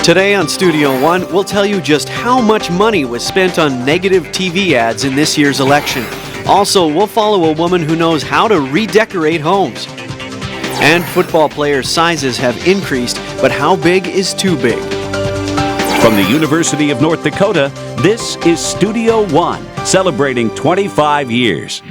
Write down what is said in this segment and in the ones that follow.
Today on Studio One, we'll tell you just how much money was spent on negative TV ads in this year's election. Also, we'll follow a woman who knows how to redecorate homes. And football players' sizes have increased, but how big is too big? From the University of North Dakota, this is Studio One, celebrating 25 years.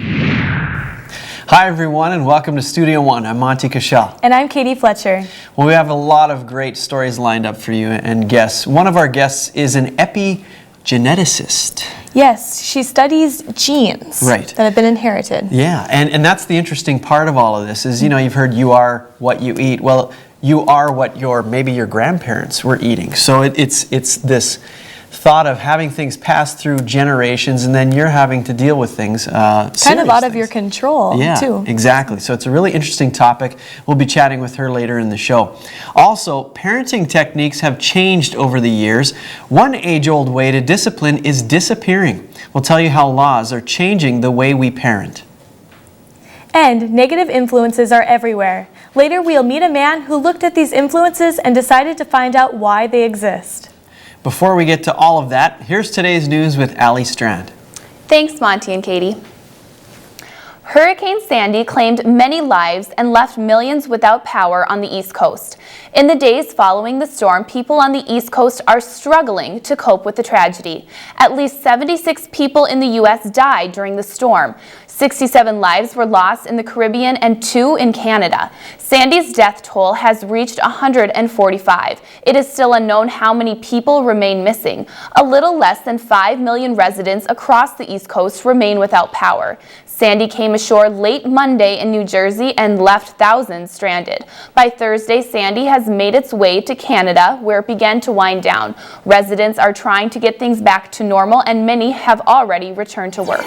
Hi everyone and welcome to Studio One. I'm Monty Cashel. And I'm Katie Fletcher. Well, we have a lot of great stories lined up for you and guests. One of our guests is an epigeneticist. Yes, she studies genes that have been inherited. Yeah, and that's the interesting part of all of this is, you've heard you are what you eat. Well, you are what maybe your grandparents were eating. So it's this thought of having things pass through generations and then you're having to deal with things. Kind of out of your control, too. Exactly. So it's a really interesting topic. We'll be chatting with her later in the show. Also, parenting techniques have changed over the years. One age-old way to discipline is disappearing. We'll tell you how laws are changing the way we parent. And negative influences are everywhere. Later, we'll meet a man who looked at these influences and decided to find out why they exist. Before we get to all of that, here's today's news with Allie Strand. Thanks, Monty and Katie. Hurricane Sandy claimed many lives and left millions without power on the East Coast. In the days following the storm, people on the East Coast are struggling to cope with the tragedy. At least 76 people in the U.S. died during the storm. 67 lives were lost in the Caribbean and 2 in Canada. Sandy's death toll has reached 145. It is still unknown how many people remain missing. A little less than 5 million residents across the East Coast remain without power. Sandy came ashore late Monday in New Jersey and left thousands stranded. By Thursday, Sandy has made its way to Canada, where it began to wind down. Residents are trying to get things back to normal, and many have already returned to work.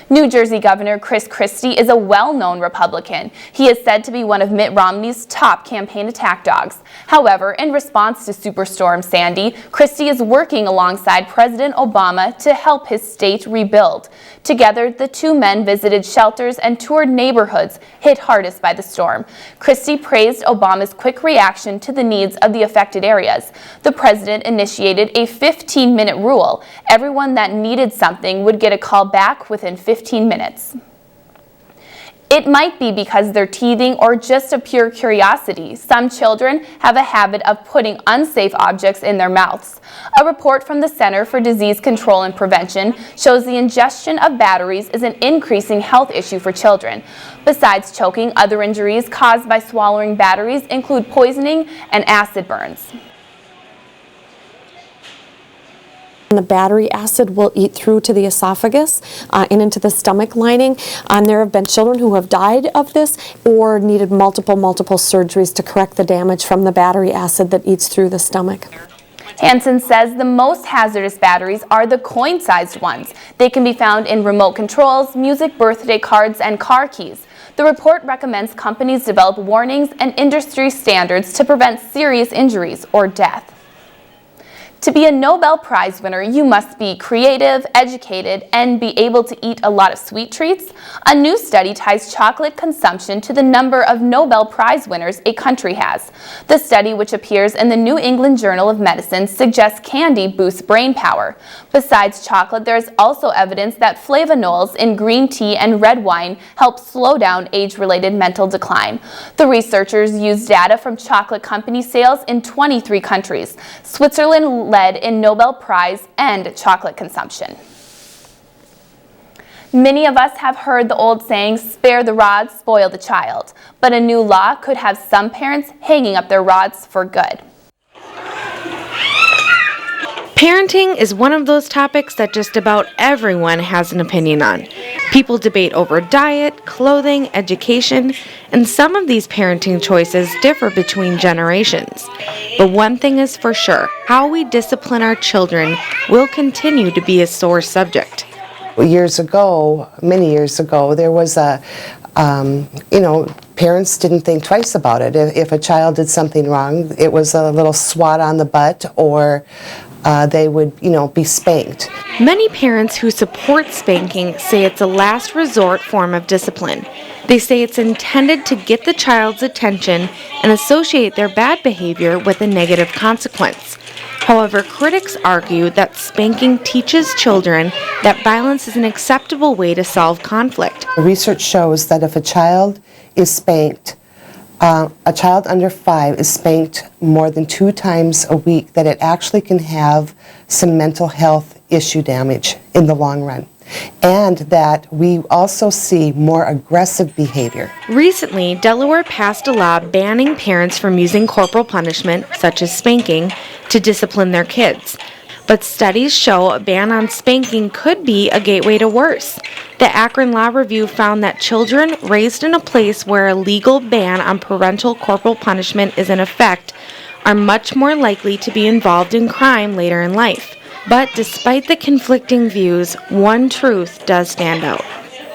New Jersey Governor Chris Christie is a well-known Republican. He is said to be one of Mitt Romney's top campaign attack dogs. However, in response to Superstorm Sandy, Christie is working alongside President Obama to help his state rebuild. Together, the two men visited shelters and toured neighborhoods hit hardest by the storm. Christie praised Obama's quick reaction to the needs of the affected areas. The president initiated a 15-minute rule. Everyone that needed something would get a call back within 15 minutes. It might be because they're teething or just a pure curiosity. Some children have a habit of putting unsafe objects in their mouths. A report from the Center for Disease Control and Prevention shows the ingestion of batteries is an increasing health issue for children. Besides choking, other injuries caused by swallowing batteries include poisoning and acid burns. The battery acid will eat through to the esophagus and into the stomach lining. There have been children who have died of this or needed multiple surgeries to correct the damage from the battery acid that eats through the stomach. Hansen says the most hazardous batteries are the coin-sized ones. They can be found in remote controls, music birthday cards, and car keys. The report recommends companies develop warnings and industry standards to prevent serious injuries or death. To be a Nobel Prize winner, you must be creative, educated, and be able to eat a lot of sweet treats. A new study ties chocolate consumption to the number of Nobel Prize winners a country has. The study, which appears in the New England Journal of Medicine, suggests candy boosts brain power. Besides chocolate, there is also evidence that flavonols in green tea and red wine help slow down age-related mental decline. The researchers used data from chocolate company sales in 23 countries. Switzerland led in Nobel Prize and chocolate consumption. Many of us have heard the old saying, spare the rod, spoil the child. But a new law could have some parents hanging up their rods for good. Parenting is one of those topics that just about everyone has an opinion on. People debate over diet, clothing, education, and some of these parenting choices differ between generations. But one thing is for sure, how we discipline our children will continue to be a sore subject. Years ago, many years ago, there was parents didn't think twice about it. If a child did something wrong, it was a little swat on the butt, or they would, be spanked. Many parents who support spanking say it's a last resort form of discipline. They say it's intended to get the child's attention and associate their bad behavior with a negative consequence. However, critics argue that spanking teaches children that violence is an acceptable way to solve conflict. Research shows that if a child is spanked, a child under 5 is spanked more than 2 times a week, that it actually can have some mental health issue damage in the long run. And that we also see more aggressive behavior. Recently, Delaware passed a law banning parents from using corporal punishment, such as spanking, to discipline their kids. But studies show a ban on spanking could be a gateway to worse. The Akron Law Review found that children raised in a place where a legal ban on parental corporal punishment is in effect are much more likely to be involved in crime later in life. But despite the conflicting views, one truth does stand out.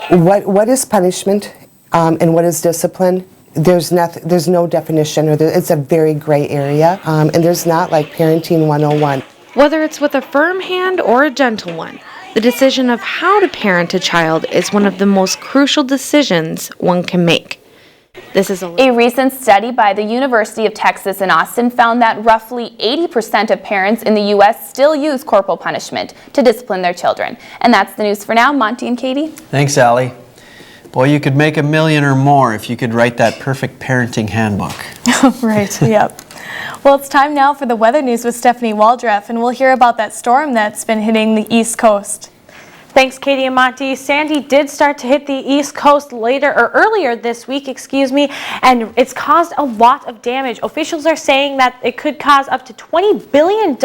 What is punishment and what is discipline? There's no definition, or it's a very gray area, and there's not like parenting 101. Whether it's with a firm hand or a gentle one, the decision of how to parent a child is one of the most crucial decisions one can make. A recent study by the University of Texas in Austin found that roughly 80% of parents in the U.S. still use corporal punishment to discipline their children. And that's the news for now. Monty and Katie. Thanks, Allie. Boy, you could make $1 million or more if you could write that perfect parenting handbook. Right, yep. Well, it's time now for the weather news with Stephanie Waldref, and we'll hear about that storm that's been hitting the East Coast. Thanks, Katie and Monty. Sandy did start to hit the East Coast earlier this week, and it's caused a lot of damage. Officials are saying that it could cause up to $20 billion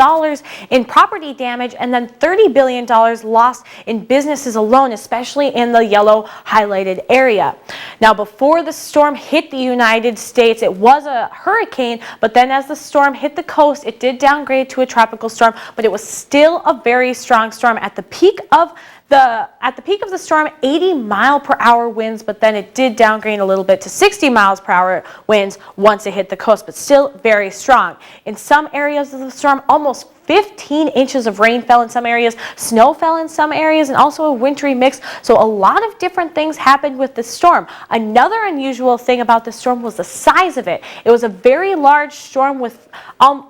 in property damage and then $30 billion lost in businesses alone, especially in the yellow highlighted area. Now, before the storm hit the United States, it was a hurricane, but then as the storm hit the coast, it did downgrade to a tropical storm, but it was still a very strong storm. At the peak of the storm, 80-mile-per-hour winds, but then it did downgrade a little bit to 60 miles per hour winds once it hit the coast, but still very strong. In some areas of the storm, almost 15 inches of rain fell in some areas, snow fell in some areas, and also a wintry mix. So a lot of different things happened with the storm. Another unusual thing about the storm was the size of it. It was a very large storm with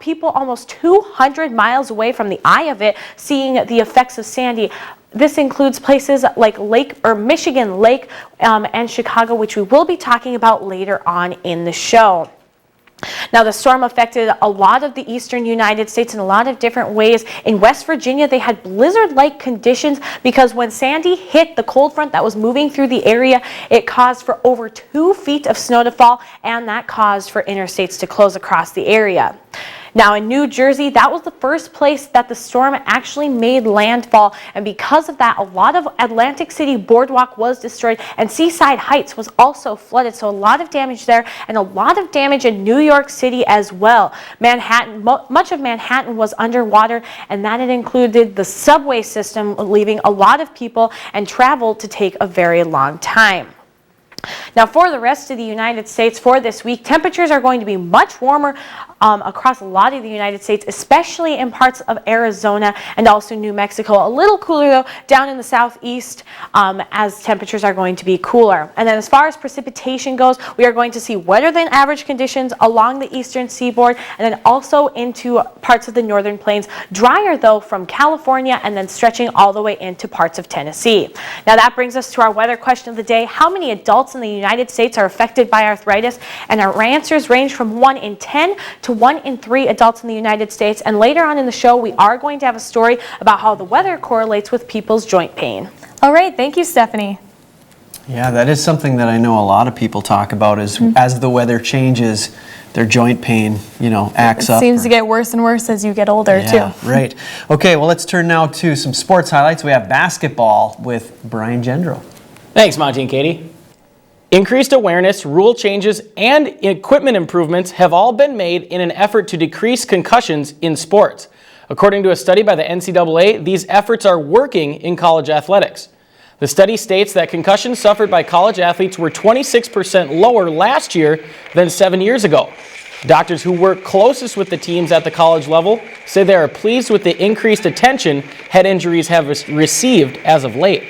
people almost 200 miles away from the eye of it seeing the effects of Sandy. This includes places like Michigan Lake and Chicago, which we will be talking about later on in the show. Now, the storm affected a lot of the eastern United States in a lot of different ways. In West Virginia, they had blizzard-like conditions because when Sandy hit the cold front that was moving through the area, it caused for over 2 feet of snow to fall, and that caused for interstates to close across the area. Now, in New Jersey, that was the first place that the storm actually made landfall, and because of that, a lot of Atlantic City Boardwalk was destroyed, and Seaside Heights was also flooded, so a lot of damage there, and a lot of damage in New York City as well. Much of Manhattan was underwater, and that had included the subway system, leaving a lot of people and travel to take a very long time. Now, for the rest of the United States for this week, temperatures are going to be much warmer across a lot of the United States, especially in parts of Arizona and also New Mexico. A little cooler, though, down in the southeast as temperatures are going to be cooler. And then as far as precipitation goes, we are going to see wetter than average conditions along the eastern seaboard and then also into parts of the northern plains. Drier, though, from California and then stretching all the way into parts of Tennessee. Now, that brings us to our weather question of the day. How many adults in the United States are affected by arthritis? And our answers range from 1 in 10 to 1 in 3 adults in the United States. And later on in the show, we are going to have a story about how the weather correlates with people's joint pain. All right, thank you, Stephanie. Yeah, that is something that I know a lot of people talk about is as the weather changes, their joint pain, acts up. It seems to get worse and worse as you get older, yeah, too. Right. Okay, well, let's turn now to some sports highlights. We have basketball with Brian Gendro. Thanks, Monty and Katie. Increased awareness, rule changes, and equipment improvements have all been made in an effort to decrease concussions in sports. According to a study by the NCAA, these efforts are working in college athletics. The study states that concussions suffered by college athletes were 26% lower last year than 7 years ago. Doctors who work closest with the teams at the college level say they are pleased with the increased attention head injuries have received as of late.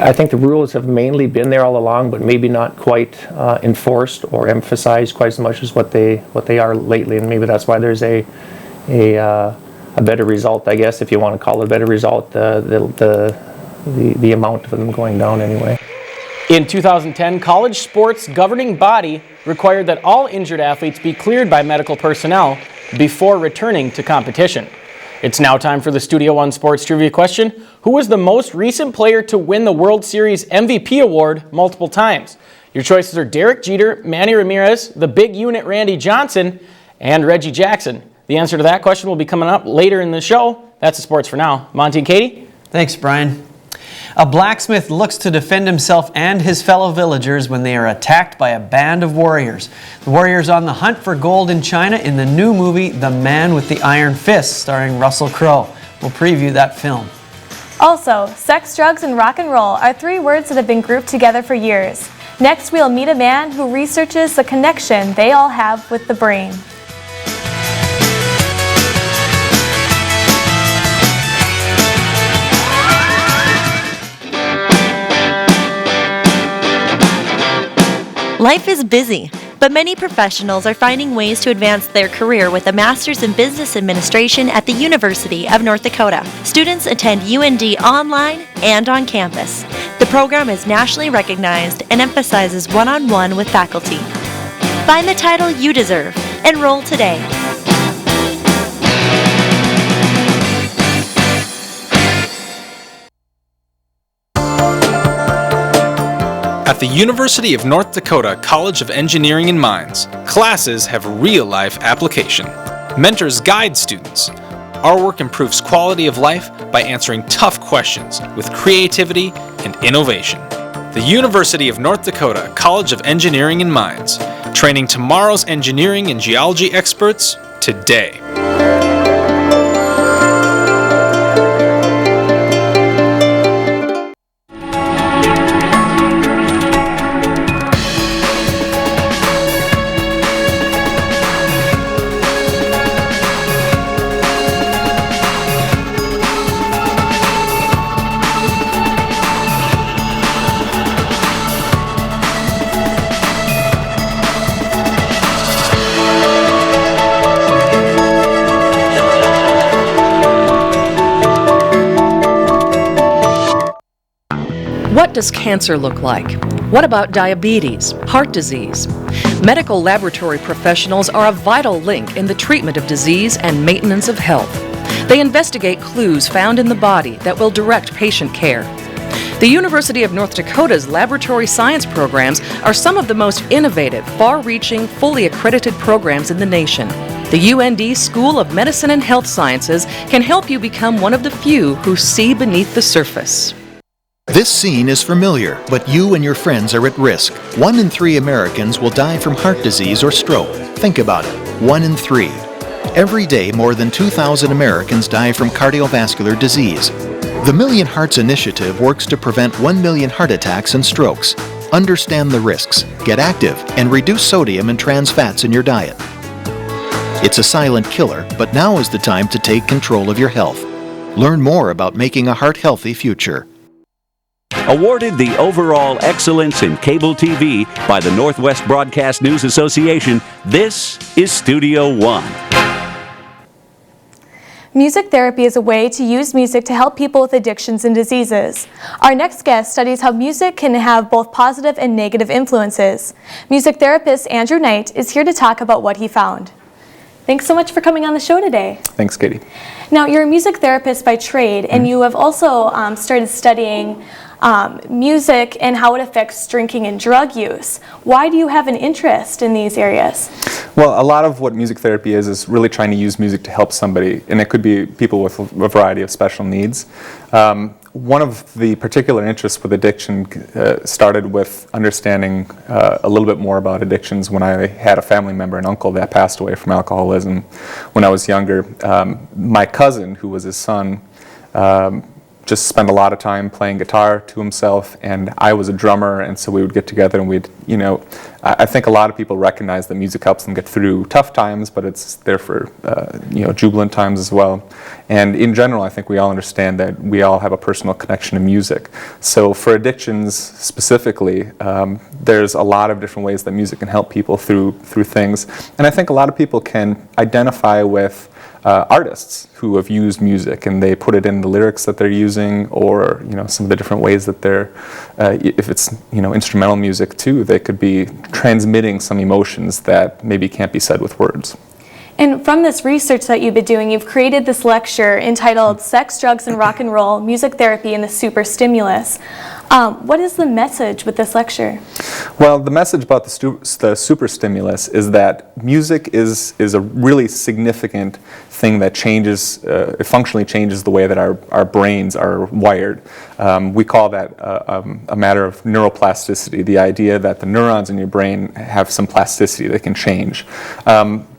I think the rules have mainly been there all along, but maybe not quite enforced or emphasized quite as much as what they are lately, and maybe that's why there's a better result, I guess, if you want to call it a better result, the amount of them going down anyway. In 2010, college sports governing body required that all injured athletes be cleared by medical personnel before returning to competition. It's now time for the Studio One Sports Trivia question. Who was the most recent player to win the World Series MVP award multiple times? Your choices are Derek Jeter, Manny Ramirez, the big unit Randy Johnson, and Reggie Jackson. The answer to that question will be coming up later in the show. That's the sports for now. Monty and Katie? Thanks, Brian. A blacksmith looks to defend himself and his fellow villagers when they are attacked by a band of warriors. The warriors on the hunt for gold in China in the new movie The Man with the Iron Fist, starring Russell Crowe. We'll preview that film. Also, sex, drugs, and rock and roll are 3 words that have been grouped together for years. Next, we'll meet a man who researches the connection they all have with the brain. Life is busy, but many professionals are finding ways to advance their career with a Master's in Business Administration at the University of North Dakota. Students attend UND online and on campus. The program is nationally recognized and emphasizes one-on-one with faculty. Find the title you deserve. Enroll today. At the University of North Dakota College of Engineering and Mines, classes have real-life application. Mentors guide students. Our work improves quality of life by answering tough questions with creativity and innovation. The University of North Dakota College of Engineering and Mines, training tomorrow's engineering and geology experts today. What does cancer look like? What about diabetes, heart disease? Medical laboratory professionals are a vital link in the treatment of disease and maintenance of health. They investigate clues found in the body that will direct patient care. The University of North Dakota's laboratory science programs are some of the most innovative, far-reaching, fully accredited programs in the nation. The UND School of Medicine and Health Sciences can help you become one of the few who see beneath the surface. This scene is familiar, but you and your friends are at risk. 1 in 3 Americans will die from heart disease or stroke. Think about it, 1 in 3. Every day, more than 2,000 Americans die from cardiovascular disease. The Million Hearts Initiative works to prevent 1 million heart attacks and strokes. Understand the risks, get active, and reduce sodium and trans fats in your diet. It's a silent killer, but now is the time to take control of your health. Learn more about making a heart-healthy future. Awarded the overall excellence in cable TV by the Northwest Broadcast News Association, this is Studio One. Music therapy is a way to use music to help people with addictions and diseases. Our next guest studies how music can have both positive and negative influences. Music therapist Andrew Knight is here to talk about what he found. Thanks so much for coming on the show today. Thanks, Katie. Now, you're a music therapist by trade, and you have also started studying music and how it affects drinking and drug use. Why do you have an interest in these areas? Well, a lot of what music therapy is really trying to use music to help somebody, and it could be people with a variety of special needs. One of the particular interests with addiction started with understanding a little bit more about addictions when I had a family member, an uncle that passed away from alcoholism when I was younger. My cousin, who was his son, just spend a lot of time playing guitar to himself, and I was a drummer, and so we would get together and we'd, I think a lot of people recognize that music helps them get through tough times, but it's there for, jubilant times as well. And in general, I think we all understand that we all have a personal connection to music. So for addictions specifically, there's a lot of different ways that music can help people through things. And I think a lot of people can identify with artists who have used music, and they put it in the lyrics that they're using, or some of the different ways that they're, if it's instrumental music too, they could be transmitting some emotions that maybe can't be said with words. And from this research that you've been doing, you've created this lecture entitled Sex, Drugs, and Rock and Roll, Music Therapy and the Super Stimulus. What is the message with this lecture? Well, the message about the super stimulus is that music is a really significant thing that changes, it functionally changes the way that our brains are wired. We call that a matter of neuroplasticity, the idea that the neurons in your brain have some plasticity that can change.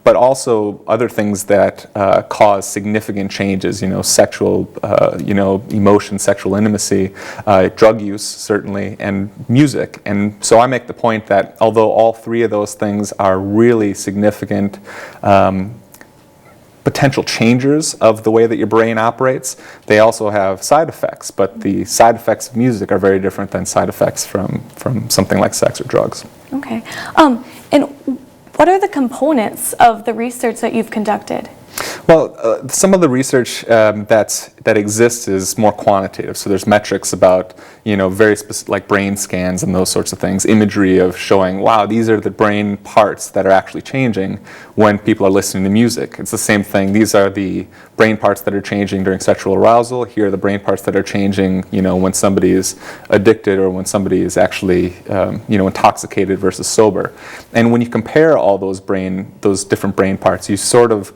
But also other things that cause significant changes, sexual, emotion, sexual intimacy, drug use certainly, and music. And so I make the point that although all three of those things are really significant potential changers of the way that your brain operates, they also have side effects, but the side effects of music are very different than side effects from something like sex or drugs. Okay. And what are the components of the research that you've conducted? Well, some of the research that exists is more quantitative. So there's metrics about, very specific, like brain scans and those sorts of things, imagery of showing, wow, these are the brain parts that are actually changing when people are listening to music. It's the same thing. These are the brain parts that are changing during sexual arousal. Here are the brain parts that are changing, when somebody is addicted or when somebody is actually, intoxicated versus sober. And when you compare all those different brain parts, you sort of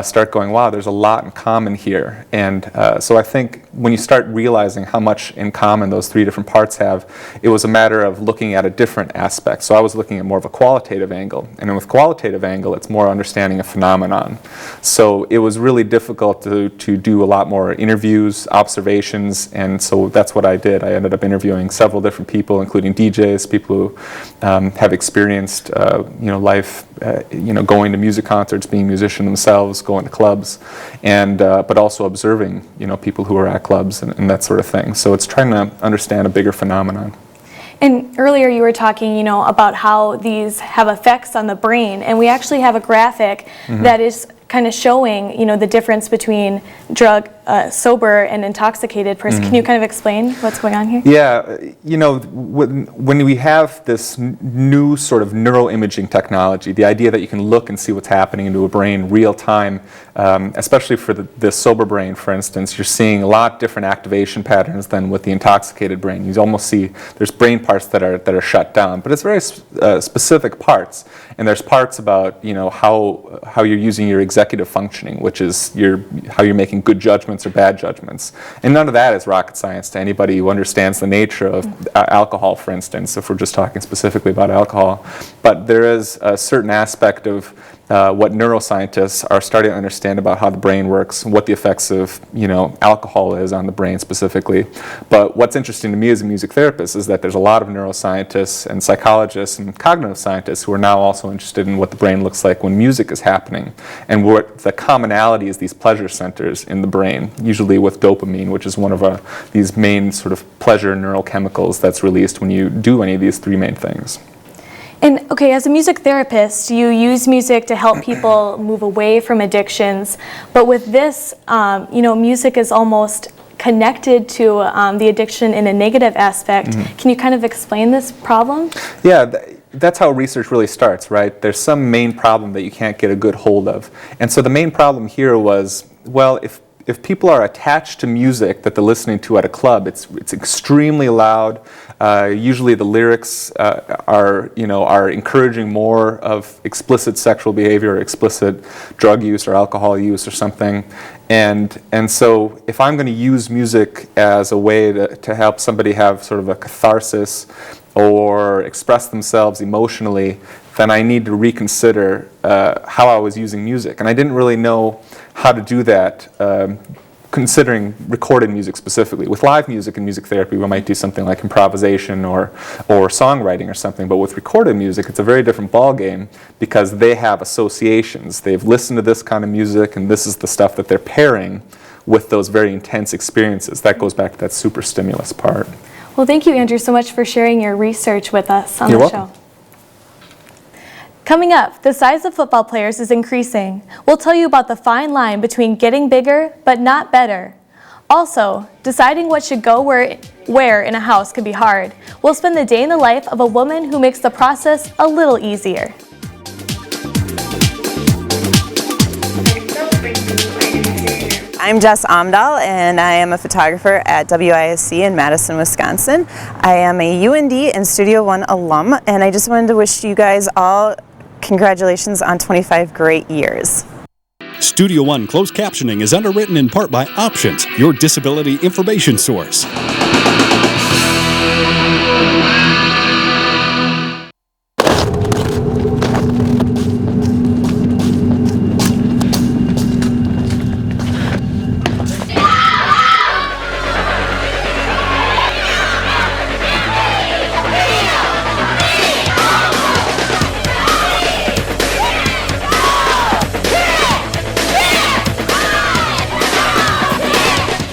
start going, wow, there's a lot in common here. And so I think when you start realizing how much in common those three different parts have, it was a matter of looking at a different aspect. So I was looking at more of a qualitative angle. And with qualitative angle, it's more understanding a phenomenon. So it was really difficult to do a lot more interviews, observations, and so that's what I did. I ended up interviewing several different people, including DJs, people who have experienced life, going to music concerts, being musicians themselves, going to clubs, and but also observing people who are at clubs and that sort of thing. So it's trying to understand a bigger phenomenon. And earlier you were talking, about how these have effects on the brain, and we actually have a graphic that is kind of showing, the difference between sober and intoxicated person. Can you kind of explain what's going on here? Yeah, when we have this new sort of neuroimaging technology, the idea that you can look and see what's happening into a brain real time, especially for the sober brain, for instance, you're seeing a lot different activation patterns than with the intoxicated brain. You almost see there's brain parts that are shut down, but it's very specific parts. And there's parts about how you're using your executive functioning, which is how you're making good judgments or bad judgments. And none of that is rocket science to anybody who understands the nature of alcohol, for instance, if we're just talking specifically about alcohol. But there is a certain aspect of what neuroscientists are starting to understand about how the brain works, what the effects of alcohol is on the brain specifically. But what's interesting to me as a music therapist is that there's a lot of neuroscientists and psychologists and cognitive scientists who are now also interested in what the brain looks like when music is happening, and what the commonality is these pleasure centers in the brain, usually with dopamine, which is one of these main sort of pleasure neurochemicals that's released when you do any of these three main things. And okay, as a music therapist, you use music to help people move away from addictions. But with this, music is almost connected to the addiction in a negative aspect. Can you kind of explain this problem? Yeah, that's how research really starts, right? There's some main problem that you can't get a good hold of. And so the main problem here was, well, if people are attached to music that they're listening to at a club, it's extremely loud. Usually the lyrics are encouraging more of explicit sexual behavior, or explicit drug use or alcohol use or something. And so if I'm going to use music as a way to help somebody have sort of a catharsis or express themselves emotionally, then I need to reconsider how I was using music. And I didn't really know how to do that considering recorded music specifically. With live music and music therapy, we might do something like improvisation or songwriting or something, but with recorded music, it's a very different ballgame because they have associations. They've listened to this kind of music, and this is the stuff that they're pairing with those very intense experiences. That goes back to that super stimulus part. Well, thank you, Andrew, so much for sharing your research with us on You're the welcome. show. Coming up, the size of football players is increasing. We'll tell you about the fine line between getting bigger but not better. Also, deciding what should go where in a house can be hard. We'll spend the day in the life of a woman who makes the process a little easier. I'm Jess Amdahl, and I am a photographer at WISC in Madison, Wisconsin. I am a UND and Studio One alum, and I just wanted to wish you guys all congratulations on 25 great years. Studio One closed captioning is underwritten in part by Options, your disability information source.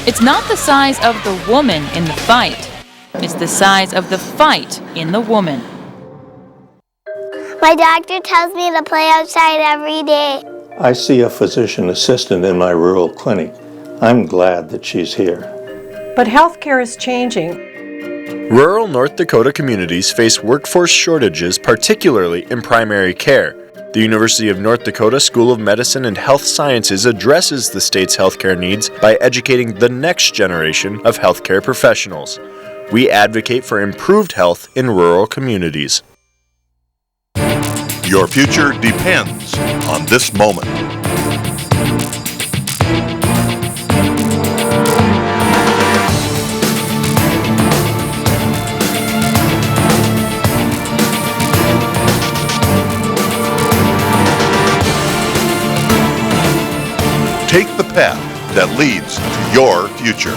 It's not the size of the woman in the fight. It's the size of the fight in the woman. My doctor tells me to play outside every day. I see a physician assistant in my rural clinic. I'm glad that she's here. But healthcare is changing. Rural North Dakota communities face workforce shortages, particularly in primary care. The University of North Dakota School of Medicine and Health Sciences addresses the state's healthcare needs by educating the next generation of healthcare professionals. We advocate for improved health in rural communities. Your future depends on this moment. Take the path that leads to your future.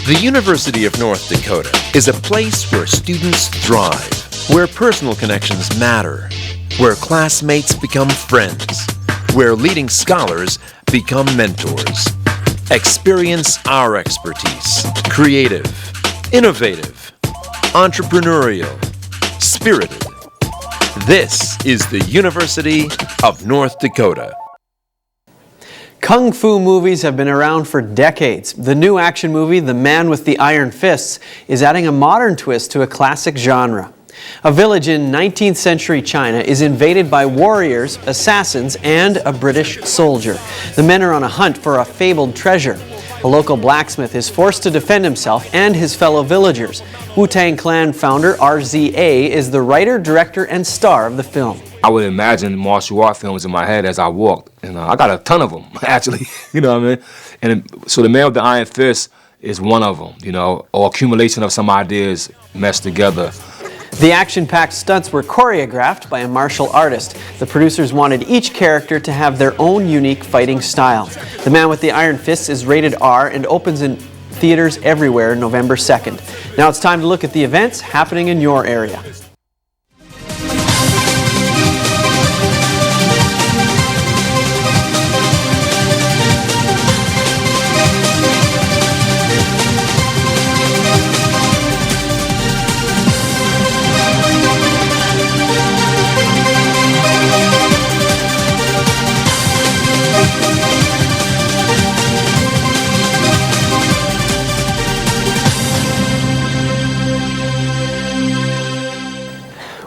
The University of North Dakota is a place where students thrive, where personal connections matter, where classmates become friends, where leading scholars become mentors. Experience our expertise. Creative, innovative, entrepreneurial, spirited. This is the University of North Dakota. Kung Fu movies have been around for decades. The new action movie, The Man with the Iron Fists, is adding a modern twist to a classic genre. A village in 19th century China is invaded by warriors, assassins, and a British soldier. The men are on a hunt for a fabled treasure. A local blacksmith is forced to defend himself and his fellow villagers. Wu-Tang Clan founder RZA is the writer, director, and star of the film. I would imagine martial art films in my head as I walked, and I got a ton of them, actually, you know what I mean? And so The Man with the Iron Fist is one of them, you know, or accumulation of some ideas meshed together. The action-packed stunts were choreographed by a martial artist. The producers wanted each character to have their own unique fighting style. The Man with the Iron Fists is rated R and opens in theaters everywhere November 2nd. Now it's time to look at the events happening in your area.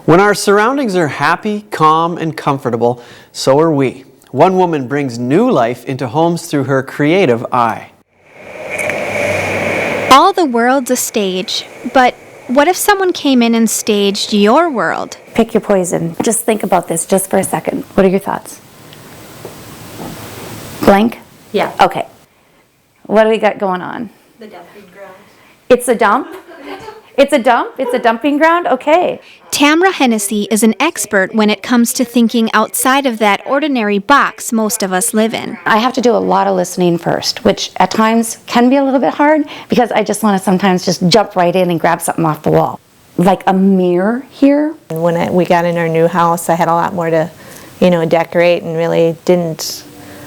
When our surroundings are happy, calm, and comfortable, so are we. One woman brings new life into homes through her creative eye. All the world's a stage, but what if someone came in and staged your world? Pick your poison. Just think about this just for a second. What are your thoughts? Blank? Yeah. Okay. What do we got going on? The dumping ground. It's a dump? It's a dump? It's a dumping ground? Okay. Tamra Hennessy is an expert when it comes to thinking outside of that ordinary box most of us live in. I have to do a lot of listening first, which at times can be a little bit hard because I just want to sometimes just jump right in and grab something off the wall. Like a mirror here. When we got in our new house, I had a lot more to, decorate and really didn't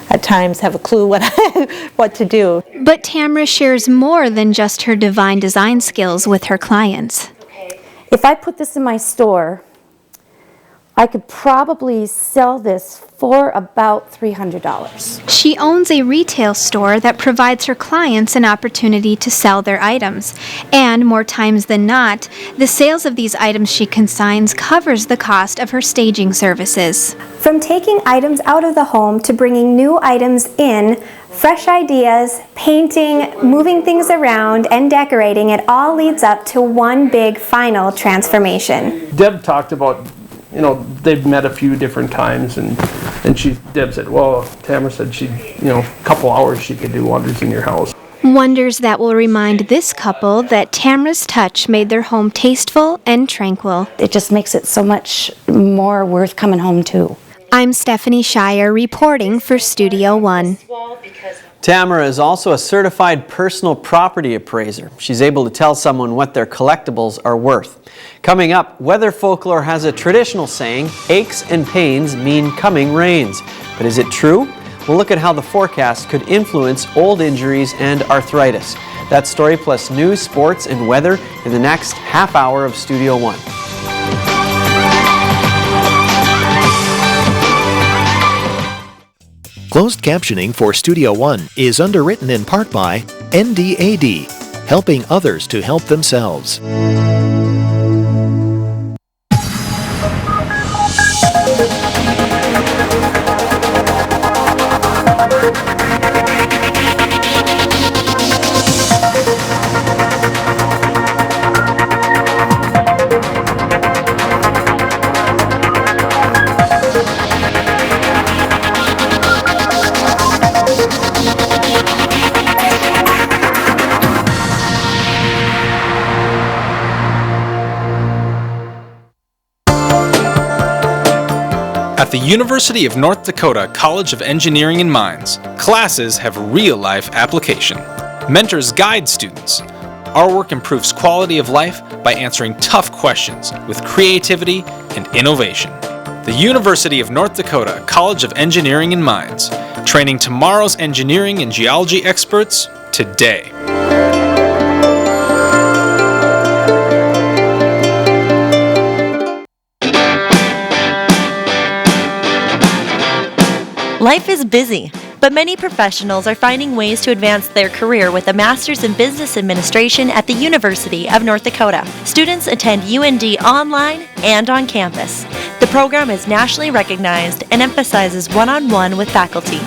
at times have a clue what to do. But Tamra shares more than just her divine design skills with her clients. If I put this in my store, I could probably sell this for about $300. She owns a retail store that provides her clients an opportunity to sell their items. And more times than not, the sales of these items she consigns covers the cost of her staging services. From taking items out of the home to bringing new items in, fresh ideas, painting, moving things around, and decorating, it all leads up to one big final transformation. Deb talked about, they've met a few different times, and Deb said, well, Tamara said a couple hours she could do wonders in your house. Wonders that will remind this couple that Tamra's touch made their home tasteful and tranquil. It just makes it so much more worth coming home to. I'm Stephanie Shire reporting for Studio One. Tamara is also a certified personal property appraiser. She's able to tell someone what their collectibles are worth. Coming up, weather folklore has a traditional saying, aches and pains mean coming rains. But is it true? We'll look at how the forecast could influence old injuries and arthritis. That story plus news, sports, and weather in the next half hour of Studio One. Closed captioning for Studio One is underwritten in part by NDAD, helping others to help themselves. At the University of North Dakota College of Engineering and Mines, classes have real-life application. Mentors guide students. Our work improves quality of life by answering tough questions with creativity and innovation. The University of North Dakota College of Engineering and Mines, training tomorrow's engineering and geology experts today. Life is busy, but many professionals are finding ways to advance their career with a Master's in Business Administration at the University of North Dakota. Students attend UND online and on campus. The program is nationally recognized and emphasizes one-on-one with faculty.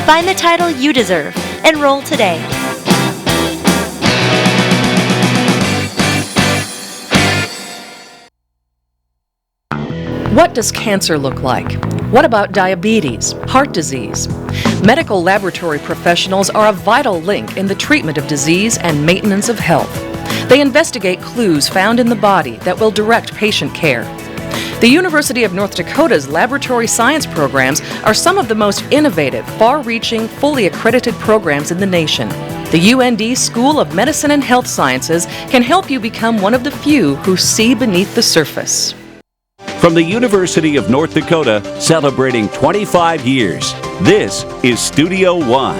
Find the title you deserve. Enroll today. What does cancer look like? What about diabetes, heart disease? Medical laboratory professionals are a vital link in the treatment of disease and maintenance of health. They investigate clues found in the body that will direct patient care. The University of North Dakota's laboratory science programs are some of the most innovative, far-reaching, fully accredited programs in the nation. The UND School of Medicine and Health Sciences can help you become one of the few who see beneath the surface. From the University of North Dakota, celebrating 25 years, this is Studio One.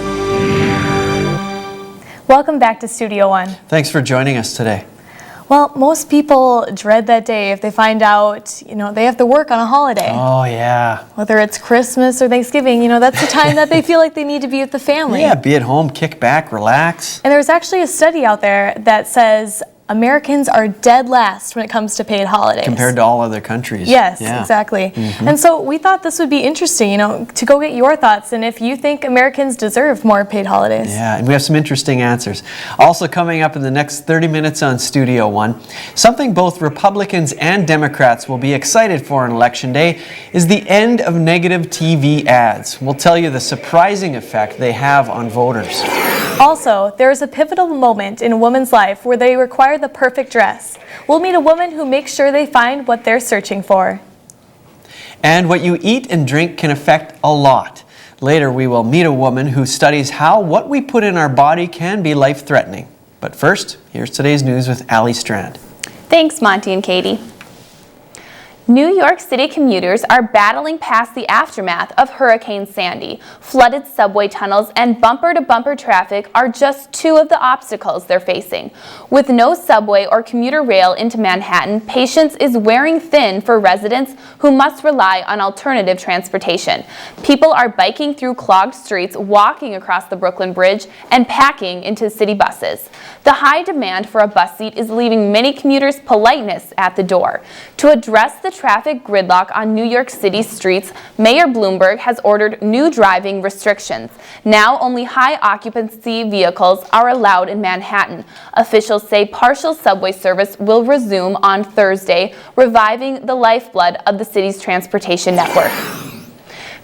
Welcome back to Studio One. Thanks for joining us today. Well, most people dread that day if they find out, they have to work on a holiday. Oh, yeah. Whether it's Christmas or Thanksgiving, that's the time that they feel like they need to be with the family. Yeah, be at home, kick back, relax. And there's actually a study out there that says Americans are dead last when it comes to paid holidays. Compared to all other countries. Yes, exactly. Mm-hmm. And so we thought this would be interesting, to go get your thoughts and if you think Americans deserve more paid holidays. Yeah, and we have some interesting answers. Also coming up in the next 30 minutes on Studio One, something both Republicans and Democrats will be excited for on Election Day is the end of negative TV ads. We'll tell you the surprising effect they have on voters. Also, there is a pivotal moment in a woman's life where they require the perfect dress. We'll meet a woman who makes sure they find what they're searching for. And what you eat and drink can affect a lot. Later, we will meet a woman who studies how what we put in our body can be life-threatening. But first, here's today's news with Allie Strand. Thanks, Monty and Katie. New York City commuters are battling past the aftermath of Hurricane Sandy. Flooded subway tunnels and bumper-to-bumper traffic are just two of the obstacles they're facing. With no subway or commuter rail into Manhattan, patience is wearing thin for residents who must rely on alternative transportation. People are biking through clogged streets, walking across the Brooklyn Bridge, and packing into city buses. The high demand for a bus seat is leaving many commuters' politeness at the door. To address the traffic gridlock on New York City streets, Mayor Bloomberg has ordered new driving restrictions. Now only high occupancy vehicles are allowed in Manhattan. Officials say partial subway service will resume on Thursday, reviving the lifeblood of the city's transportation network.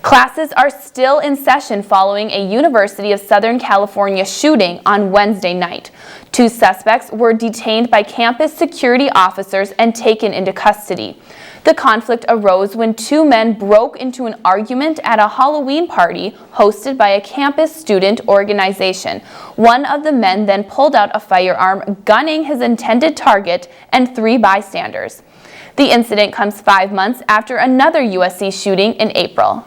Classes are still in session following a University of Southern California shooting on Wednesday night. 2 suspects were detained by campus security officers and taken into custody. The conflict arose when 2 men broke into an argument at a Halloween party hosted by a campus student organization. One of the men then pulled out a firearm, gunning his intended target and 3 bystanders. The incident comes 5 months after another USC shooting in April.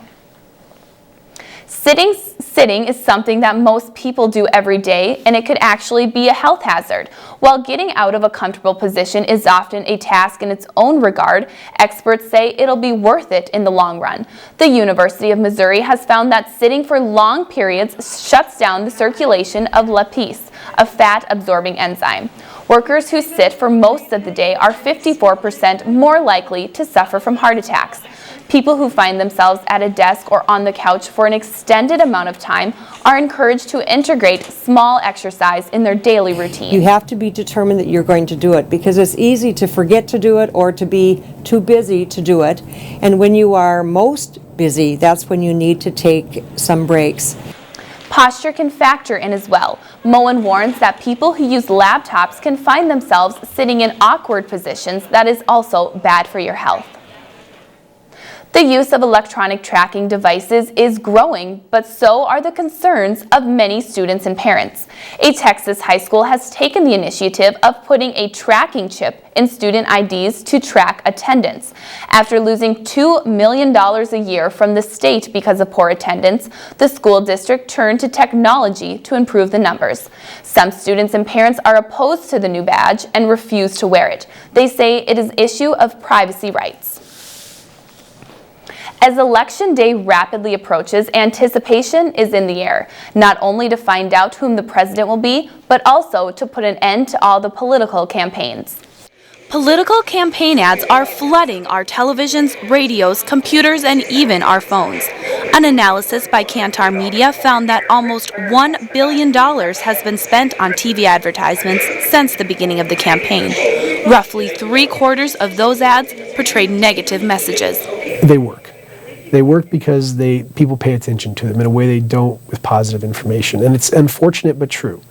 Sitting is something that most people do every day, and it could actually be a health hazard. While getting out of a comfortable position is often a task in its own regard, experts say it'll be worth it in the long run. The University of Missouri has found that sitting for long periods shuts down the circulation of lipase, a fat-absorbing enzyme. Workers who sit for most of the day are 54% more likely to suffer from heart attacks. People who find themselves at a desk or on the couch for an extended amount of time are encouraged to integrate small exercise in their daily routine. You have to be determined that you're going to do it, because it's easy to forget to do it or to be too busy to do it. And when you are most busy, that's when you need to take some breaks. Posture can factor in as well. Moen warns that people who use laptops can find themselves sitting in awkward positions that is also bad for your health. The use of electronic tracking devices is growing, but so are the concerns of many students and parents. A Texas high school has taken the initiative of putting a tracking chip in student IDs to track attendance. After losing $2 million a year from the state because of poor attendance, the school district turned to technology to improve the numbers. Some students and parents are opposed to the new badge and refuse to wear it. They say it is an issue of privacy rights. As Election Day rapidly approaches, anticipation is in the air, not only to find out whom the president will be, but also to put an end to all the political campaigns. Political campaign ads are flooding our televisions, radios, computers, and even our phones. An analysis by Kantar Media found that almost $1 billion has been spent on TV advertisements since the beginning of the campaign. Roughly 3/4 of those ads portrayed negative messages. They work. They work because people pay attention to them in a way they don't with positive information. And it's unfortunate but true.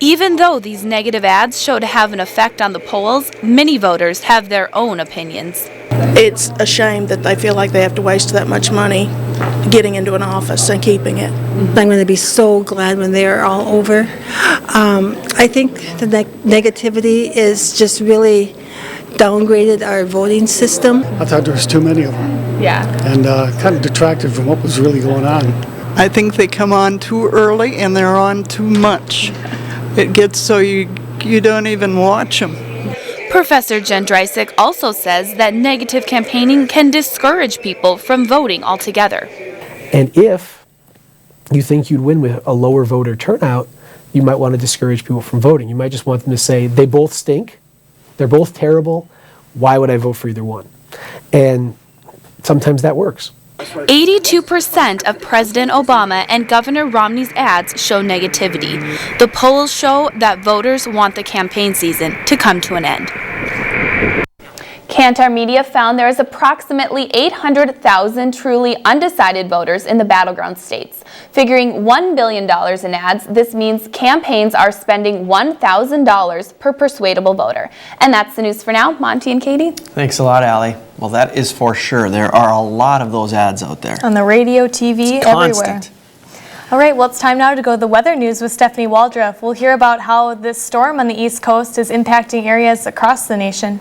Even though these negative ads show to have an effect on the polls, many voters have their own opinions. It's a shame that they feel like they have to waste that much money getting into an office and keeping it. I'm going to be so glad when they're all over. I think the negativity is just really downgraded our voting system. I thought there was too many of them. Yeah. And kind of detracted from what was really going on. I think they come on too early and they're on too much. It gets so you don't even watch them. Professor Jen Dreisick also says that negative campaigning can discourage people from voting altogether. And if you think you'd win with a lower voter turnout, you might want to discourage people from voting. You might just want them to say, they both stink, they're both terrible, why would I vote for either one? And sometimes that works. 82% of President Obama and Governor Romney's ads show negativity. The polls show that voters want the campaign season to come to an end. Kantar Media found there is approximately 800,000 truly undecided voters in the battleground states. Figuring $1 billion in ads, this means campaigns are spending $1,000 per persuadable voter. And that's the news for now. Monty and Katie. Thanks a lot, Allie. Well, that is for sure. There are a lot of those ads out there. On the radio, TV, It's everywhere. constant. All right, well, it's time now to go to the weather news with Stephanie Waldrop. We'll hear about how this storm on the East Coast is impacting areas across the nation.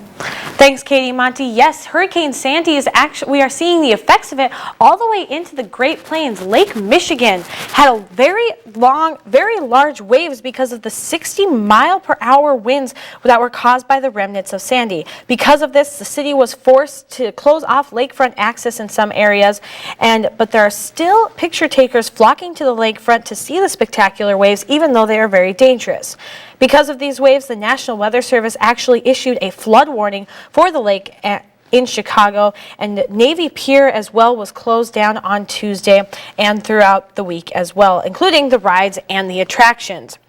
Thanks, Katie. Monty. Yes, Hurricane Sandy is actually, we are seeing the effects of it all the way into the Great Plains. Lake Michigan had a very large waves because of the 60-mile-per-hour winds that were caused by the remnants of Sandy. Because of this, the city was forced to close off lakefront access in some areas, but there are still picture takers flocking to the lakefront to see the spectacular waves, even though they are very dangerous. Because of these waves, the National Weather Service actually issued a flood warning for the lake in Chicago, and Navy Pier as well was closed down on Tuesday and throughout the week as well, including the rides and the attractions.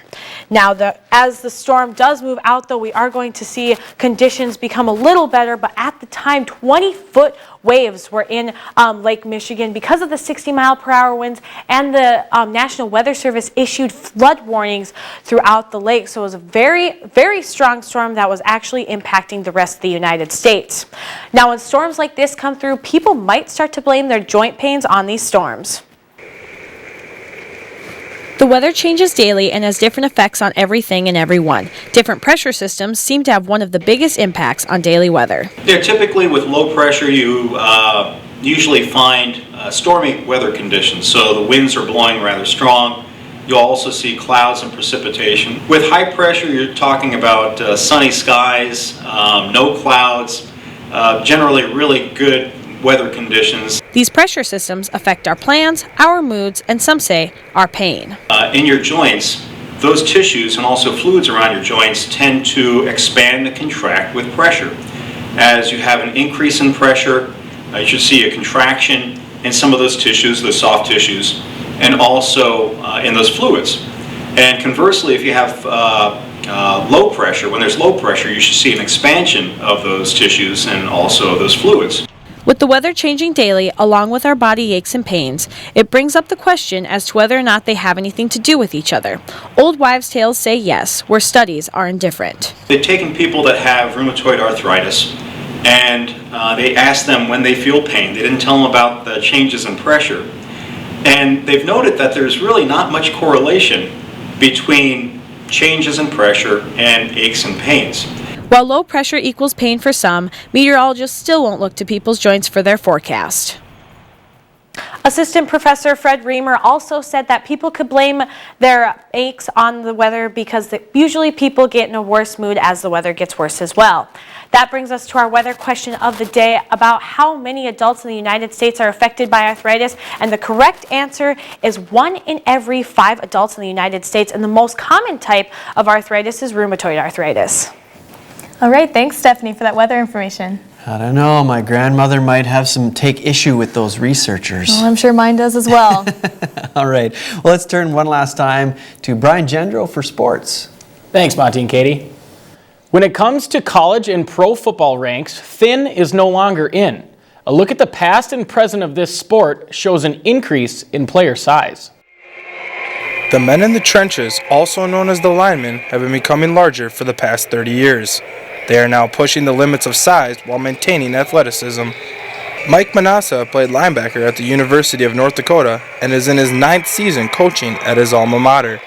Now, as the storm does move out, though, we are going to see conditions become a little better, but at the time, 20-foot waves were in Lake Michigan because of the 60-mile-per-hour winds, and the National Weather Service issued flood warnings throughout the lake. So it was a very, very strong storm that was actually impacting the rest of the United States. Now, when storms like this come through, people might start to blame their joint pains on these storms. The weather changes daily and has different effects on everything and everyone. Different pressure systems seem to have one of the biggest impacts on daily weather. Yeah, typically with low pressure you usually find stormy weather conditions. So the winds are blowing rather strong. You'll also see clouds and precipitation. With high pressure you're talking about sunny skies, no clouds, generally really good weather conditions. These pressure systems affect our plans, our moods, and some say our pain. In your joints, those tissues and also fluids around your joints tend to expand and contract with pressure. As you have an increase in pressure, you should see a contraction in some of those tissues, those soft tissues, and also in those fluids. And conversely, if you have low pressure, when there's low pressure, you should see an expansion of those tissues and also those fluids. With the weather changing daily, along with our body aches and pains, it brings up the question as to whether or not they have anything to do with each other. Old wives' tales say yes, where studies are indifferent. They've taken people that have rheumatoid arthritis and they asked them when they feel pain. They didn't tell them about the changes in pressure. And they've noted that there's really not much correlation between changes in pressure and aches and pains. While low pressure equals pain for some, meteorologists still won't look to people's joints for their forecast. Assistant Professor Fred Reamer also said that people could blame their aches on the weather because usually people get in a worse mood as the weather gets worse as well. That brings us to our weather question of the day about how many adults in the United States are affected by arthritis, and the correct answer is 1 in every 5 adults in the United States, and the most common type of arthritis is rheumatoid arthritis. All right, thanks, Stephanie, for that weather information. I don't know, my grandmother might have take issue with those researchers. Well, I'm sure mine does as well. All right, well, let's turn one last time to Brian Gendro for sports. Thanks, Monty and Katie. When it comes to college and pro football ranks, thin is no longer in. A look at the past and present of this sport shows an increase in player size. The men in the trenches, also known as the linemen, have been becoming larger for the past 30 years. They are now pushing the limits of size while maintaining athleticism. Mike Manassa played linebacker at the University of North Dakota and is in his 9th season coaching at his alma mater.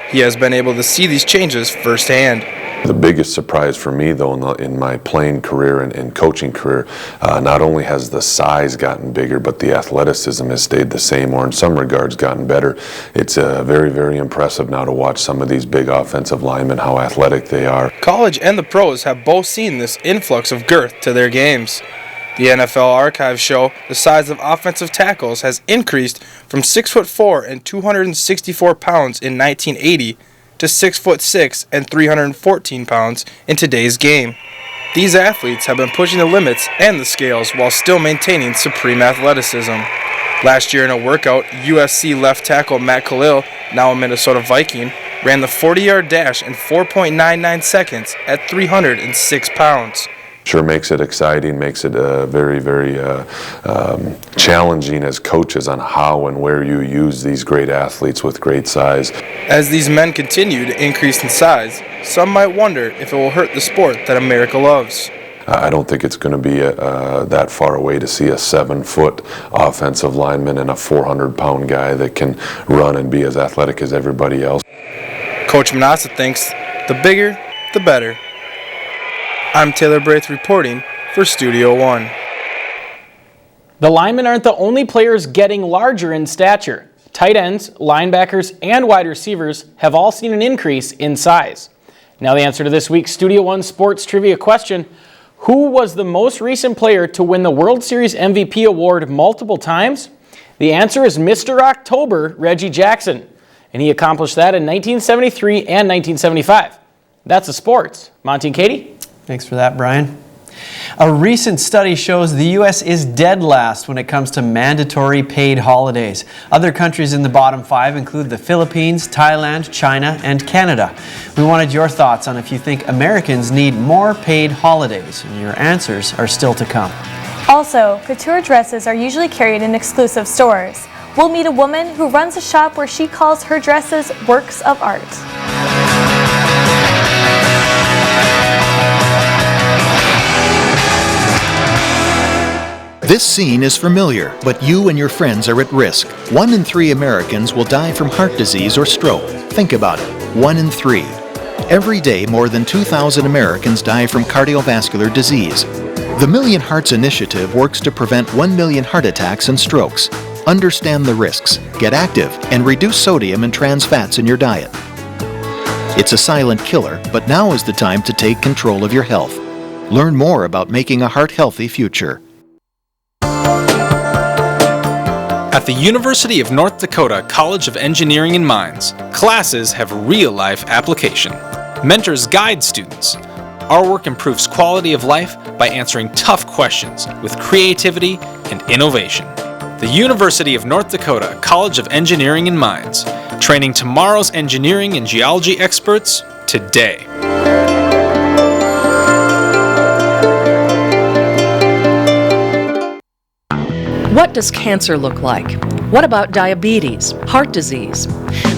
He has been able to see these changes firsthand. The biggest surprise for me, though, in my playing career and coaching career, not only has the size gotten bigger, but the athleticism has stayed the same, or in some regards gotten better. It's very, very impressive now to watch some of these big offensive linemen, how athletic they are. College and the pros have both seen this influx of girth to their games. The NFL archives show the size of offensive tackles has increased from 6'4" and 264 pounds in 1980 to 6'6" and 314 pounds in today's game. These athletes have been pushing the limits and the scales while still maintaining supreme athleticism. Last year in a workout, USC left tackle Matt Khalil, now a Minnesota Viking, ran the 40-yard dash in 4.99 seconds at 306 pounds. Sure makes it exciting, makes it very, very challenging as coaches on how and where you use these great athletes with great size. As these men continue to increase in size, some might wonder if it will hurt the sport that America loves. I don't think it's going to be that far away to see a 7-foot offensive lineman and a 400-pound guy that can run and be as athletic as everybody else. Coach Manassa thinks the bigger, the better. I'm Taylor Braith reporting for Studio One. The linemen aren't the only players getting larger in stature. Tight ends, linebackers, and wide receivers have all seen an increase in size. Now the answer to this week's Studio One Sports Trivia question: who was the most recent player to win the World Series MVP award multiple times? The answer is Mr. October, Reggie Jackson, and he accomplished that in 1973 and 1975. That's the sports. Monty and Katie? Thanks for that, Brian. A recent study shows the U.S. is dead last when it comes to mandatory paid holidays. Other countries in the bottom 5 include the Philippines, Thailand, China, and Canada. We wanted your thoughts on if you think Americans need more paid holidays, and your answers are still to come. Also, couture dresses are usually carried in exclusive stores. We'll meet a woman who runs a shop where she calls her dresses works of art. This scene is familiar, but you and your friends are at risk. 1 in 3 Americans will die from heart disease or stroke. Think about it, 1 in 3. Every day, more than 2,000 Americans die from cardiovascular disease. The Million Hearts Initiative works to prevent 1 million heart attacks and strokes. Understand the risks, get active, and reduce sodium and trans fats in your diet. It's a silent killer, but now is the time to take control of your health. Learn more about making a heart-healthy future. At the University of North Dakota College of Engineering and Mines, classes have real-life application. Mentors guide students. Our work improves quality of life by answering tough questions with creativity and innovation. The University of North Dakota College of Engineering and Mines, training tomorrow's engineering and geology experts today. What does cancer look like? What about diabetes, heart disease?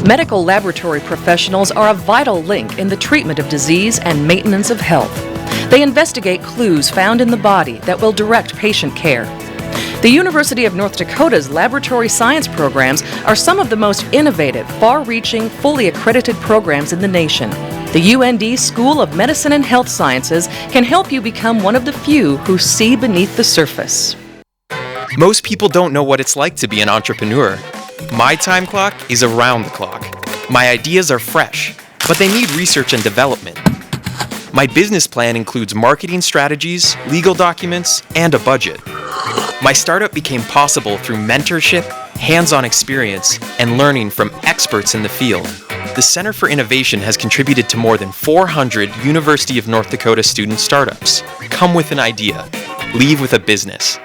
Medical laboratory professionals are a vital link in the treatment of disease and maintenance of health. They investigate clues found in the body that will direct patient care. The University of North Dakota's laboratory science programs are some of the most innovative, far-reaching, fully accredited programs in the nation. The UND School of Medicine and Health Sciences can help you become one of the few who see beneath the surface. Most people don't know what it's like to be an entrepreneur. My time clock is around the clock. My ideas are fresh, but they need research and development. My business plan includes marketing strategies, legal documents, and a budget. My startup became possible through mentorship, hands-on experience, and learning from experts in the field. The Center for Innovation has contributed to more than 400 University of North Dakota student startups. Come with an idea. Leave with a business.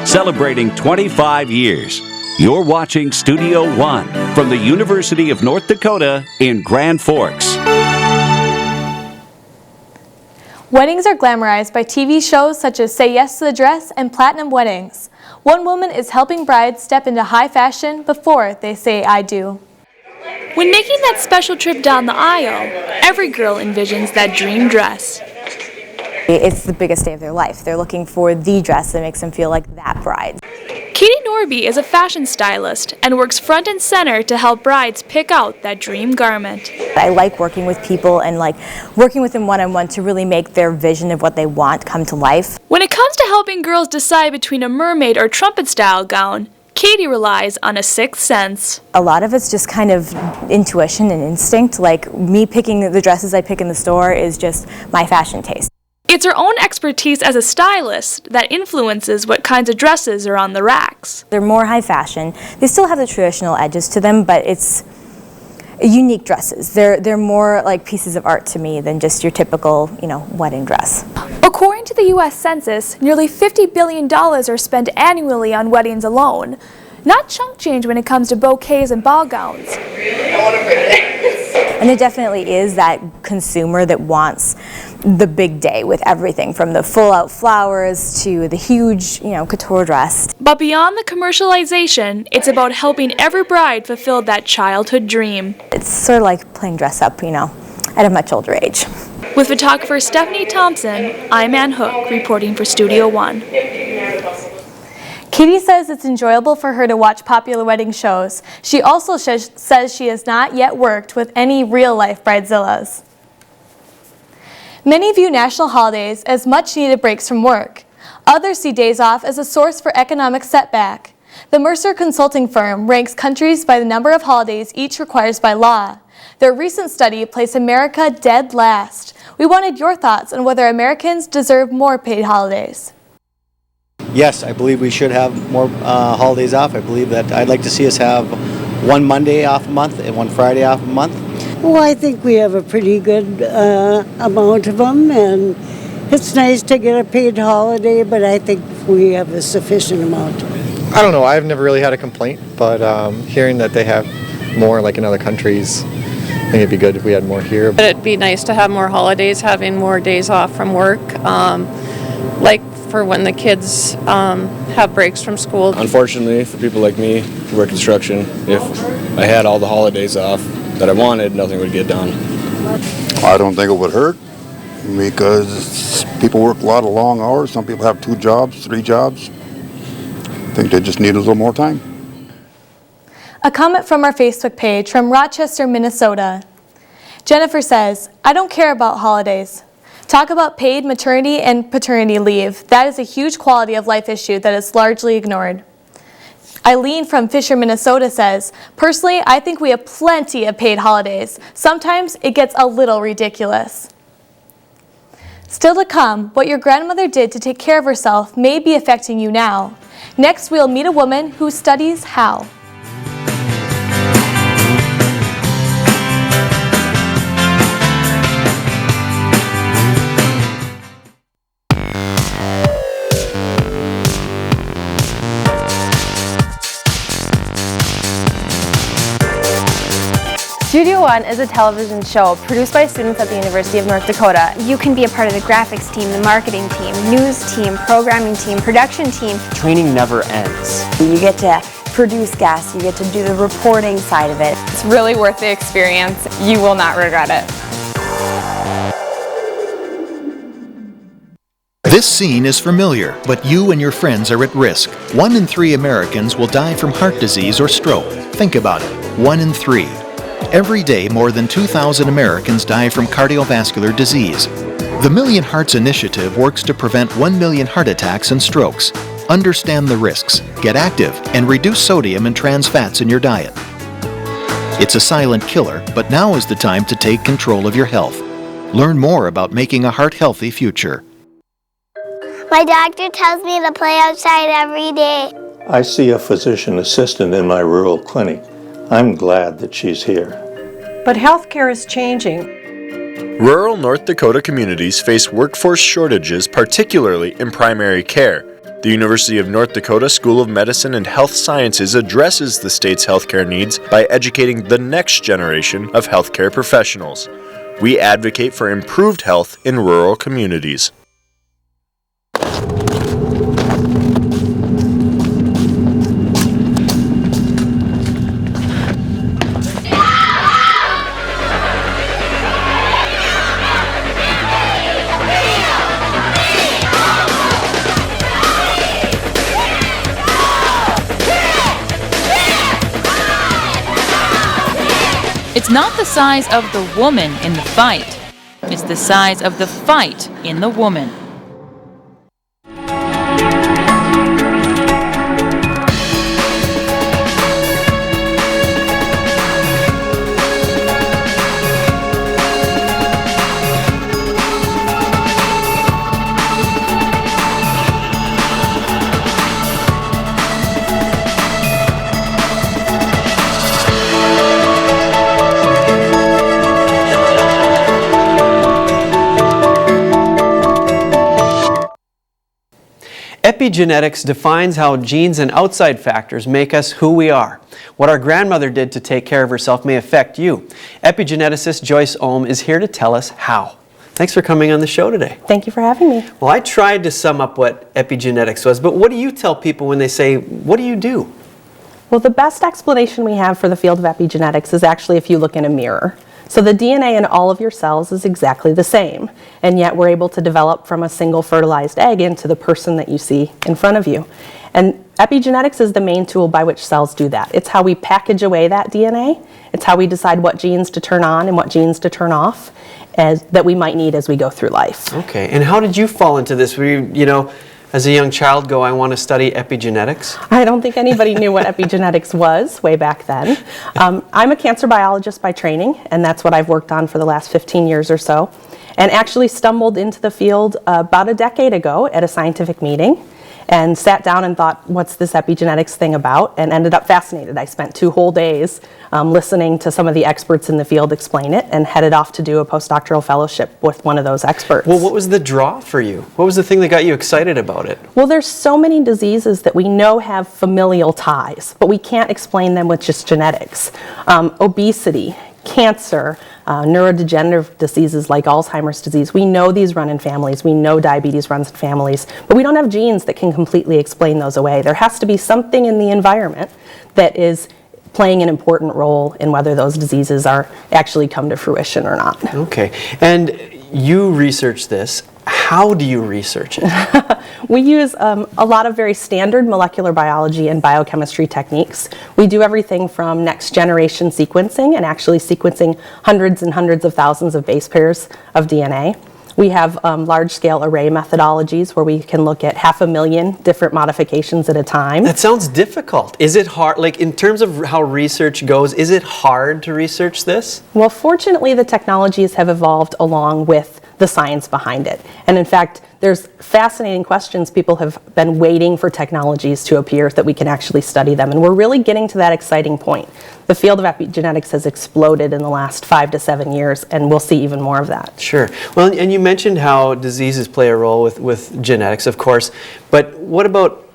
Celebrating 25 years. You're watching Studio One from the University of North Dakota in Grand Forks. Weddings are glamorized by TV shows such as Say Yes to the Dress and Platinum Weddings. One woman is helping brides step into high fashion before they say I do. When making that special trip down the aisle, every girl envisions that dream dress. It's the biggest day of their life. They're looking for the dress that makes them feel like that bride. Katie Norby is a fashion stylist and works front and center to help brides pick out that dream garment. I like working with people and working with them one-on-one to really make their vision of what they want come to life. When it comes to helping girls decide between a mermaid or trumpet style gown, Katie relies on a sixth sense. A lot of it's just kind of intuition and instinct. Like me picking the dresses I pick in the store is just my fashion taste. It's her own expertise as a stylist that influences what kinds of dresses are on the racks. They're more high fashion. They still have the traditional edges to them, but it's unique dresses. They're more like pieces of art to me than just your typical, wedding dress. According to the U.S. Census, nearly $50 billion are spent annually on weddings alone. Not chunk change when it comes to bouquets and ball gowns. And there definitely is that consumer that wants the big day with everything from the full out flowers to the huge, couture dress. But beyond the commercialization, it's about helping every bride fulfill that childhood dream. It's sort of like playing dress up, at a much older age. With photographer Stephanie Thompson, I'm Ann Hook, reporting for Studio One. Katie says it's enjoyable for her to watch popular wedding shows. She also says she has not yet worked with any real-life bridezillas. Many view national holidays as much-needed breaks from work. Others see days off as a source for economic setback. The Mercer consulting firm ranks countries by the number of holidays each requires by law. Their recent study placed America dead last. We wanted your thoughts on whether Americans deserve more paid holidays. Yes, I believe we should have more holidays off. I believe that I'd like to see us have one Monday off a month and one Friday off a month. Well, I think we have a pretty good amount of them, and it's nice to get a paid holiday, but I think we have a sufficient amount. I don't know. I've never really had a complaint, but hearing that they have more like in other countries, I think it'd be good if we had more here. But it'd be nice to have more holidays, having more days off from work, like for when the kids have breaks from school. Unfortunately, for people like me who work construction, if I had all the holidays off that I wanted, nothing would get done. I don't think it would hurt because people work a lot of long hours. Some people have 2 jobs, 3 jobs. I think they just need a little more time. A comment from our Facebook page from Rochester, Minnesota. Jennifer says, I don't care about holidays. Talk about paid maternity and paternity leave. That is a huge quality of life issue that is largely ignored. Eileen from Fisher, Minnesota says, personally, I think we have plenty of paid holidays. Sometimes it gets a little ridiculous. Still to come, what your grandmother did to take care of herself may be affecting you now. Next, we'll meet a woman who studies how. Studio One is a television show produced by students at the University of North Dakota. You can be a part of the graphics team, the marketing team, news team, programming team, production team. Training never ends. You get to produce guests, you get to do the reporting side of it. It's really worth the experience. You will not regret it. This scene is familiar, but you and your friends are at risk. 1 in 3 Americans will die from heart disease or stroke. Think about it. 1 in 3. Every day, more than 2,000 Americans die from cardiovascular disease. The Million Hearts Initiative works to prevent 1 million heart attacks and strokes. Understand the risks, get active, and reduce sodium and trans fats in your diet. It's a silent killer, but now is the time to take control of your health. Learn more about making a heart-healthy future. My doctor tells me to play outside every day. I see a physician assistant in my rural clinic. I'm glad that she's here. But healthcare is changing. Rural North Dakota communities face workforce shortages, particularly in primary care. The University of North Dakota School of Medicine and Health Sciences addresses the state's healthcare needs by educating the next generation of healthcare professionals. We advocate for improved health in rural communities. It's not the size of the woman in the fight. It's the size of the fight in the woman. Epigenetics defines how genes and outside factors make us who we are. What our grandmother did to take care of herself may affect you. Epigeneticist Joyce Ohm is here to tell us how. Thanks for coming on the show today. Thank you for having me. Well, I tried to sum up what epigenetics was, but what do you tell people when they say, what do you do? Well, the best explanation we have for the field of epigenetics is actually if you look in a mirror. So the DNA in all of your cells is exactly the same, and yet we're able to develop from a single fertilized egg into the person that you see in front of you. And epigenetics is the main tool by which cells do that. It's how we package away that DNA. It's how we decide what genes to turn on and what genes to turn off that we might need as we go through life. Okay, and how did you fall into this? Were you, as a young child, go, I want to study epigenetics? I don't think anybody knew what epigenetics was way back then. I'm a cancer biologist by training, and that's what I've worked on for the last 15 years or so, and actually stumbled into the field about a decade ago at a scientific meeting and sat down and thought, what's this epigenetics thing about? And ended up fascinated. I spent 2 whole days listening to some of the experts in the field explain it and headed off to do a postdoctoral fellowship with one of those experts. Well, what was the draw for you? What was the thing that got you excited about it? Well, there's so many diseases that we know have familial ties, but we can't explain them with just genetics. Obesity, cancer, neurodegenerative diseases like Alzheimer's disease. We know these run in families. We know diabetes runs in families, but we don't have genes that can completely explain those away. There has to be something in the environment that is playing an important role in whether those diseases are actually come to fruition or not. Okay, and you research this. How do you research it? We use a lot of very standard molecular biology and biochemistry techniques. We do everything from next generation sequencing and actually sequencing hundreds and hundreds of thousands of base pairs of DNA. We have large-scale array methodologies where we can look at 500,000 different modifications at a time. That sounds difficult. Is it hard, like in terms of how research goes, is it hard to research this? Well, fortunately, the technologies have evolved along with the science behind it. And in fact, there's fascinating questions. People have been waiting for technologies to appear that we can actually study them. And we're really getting to that exciting point. The field of epigenetics has exploded in the last 5 to 7 years, and we'll see even more of that. Sure. Well, and you mentioned how diseases play a role with genetics, of course. But what about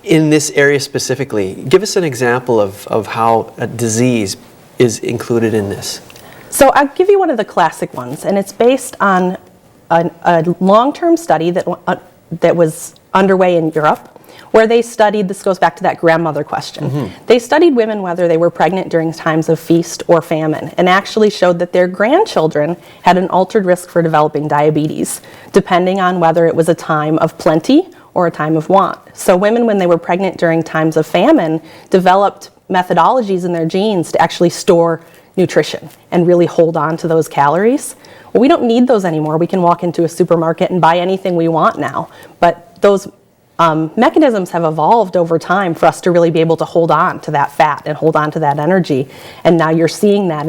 in this area specifically? Give us an example of how a disease is included in this. So I'll give you one of the classic ones, and it's based on a long-term study that was underway in Europe, where they studied, this goes back to that grandmother question, they studied women whether they were pregnant during times of feast or famine, and actually showed that their grandchildren had an altered risk for developing diabetes, depending on whether it was a time of plenty or a time of want. So women, when they were pregnant during times of famine, developed methodologies in their genes to actually store nutrition and really hold on to those calories. Well, we don't need those anymore. We can walk into a supermarket and buy anything we want now. But those mechanisms have evolved over time for us to really be able to hold on to that fat and hold on to that energy. And now you're seeing that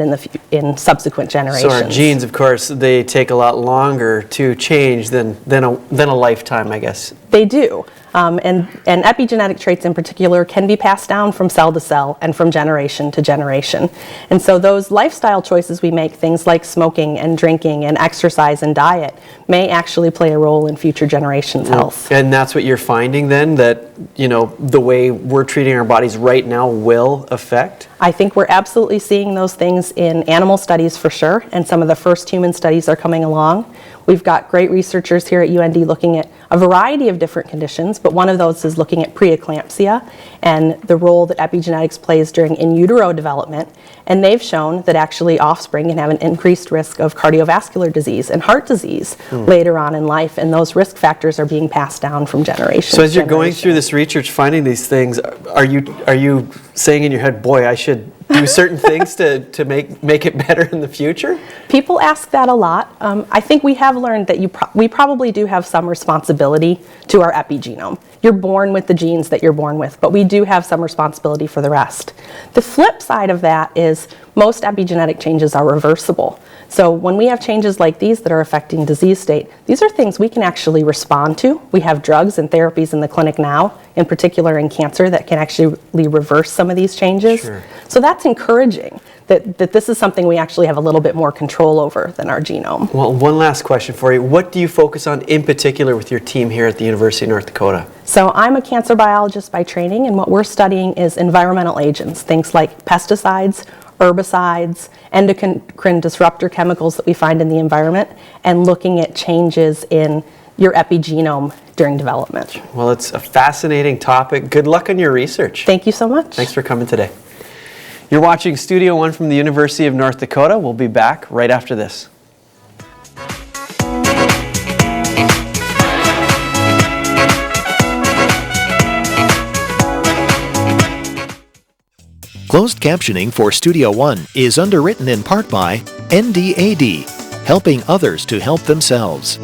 in subsequent generations. So our genes, of course, they take a lot longer to change than a lifetime, I guess. They do. And epigenetic traits in particular can be passed down from cell to cell and from generation to generation. And so those lifestyle choices we make, things like smoking and drinking and exercise and diet, may actually play a role in future generations' health. And that's what you're finding then, that the way we're treating our bodies right now will affect? I think we're absolutely seeing those things in animal studies for sure, and some of the first human studies are coming along. We've got great researchers here at UND looking at a variety of different conditions, but one of those is looking at preeclampsia and the role that epigenetics plays during in utero development. And they've shown that actually offspring can have an increased risk of cardiovascular disease and heart disease later on in life, and those risk factors are being passed down from generation So as you're going through this research, finding these things, are you saying in your head, boy, I should do certain things to make it better in the future? People ask that a lot. I think we have learned that we probably do have some responsibility to our epigenome. You're born with the genes that you're born with, but we do have some responsibility for the rest. The flip side of that is most epigenetic changes are reversible. So when we have changes like these that are affecting disease state, these are things we can actually respond to. We have drugs and therapies in the clinic now, in particular in cancer, that can actually reverse some of these changes. Sure. So that's encouraging that this is something we actually have a little bit more control over than our genome. Well, one last question for you. What do you focus on in particular with your team here at the University of North Dakota? So I'm a cancer biologist by training, and what we're studying is environmental agents, things like pesticides, herbicides, endocrine disruptor chemicals that we find in the environment, and looking at changes in your epigenome during development. Well, it's a fascinating topic. Good luck on your research. Thank you so much. Thanks for coming today. You're watching Studio One from the University of North Dakota. We'll be back right after this. Closed captioning for Studio One is underwritten in part by NDAD, helping others to help themselves.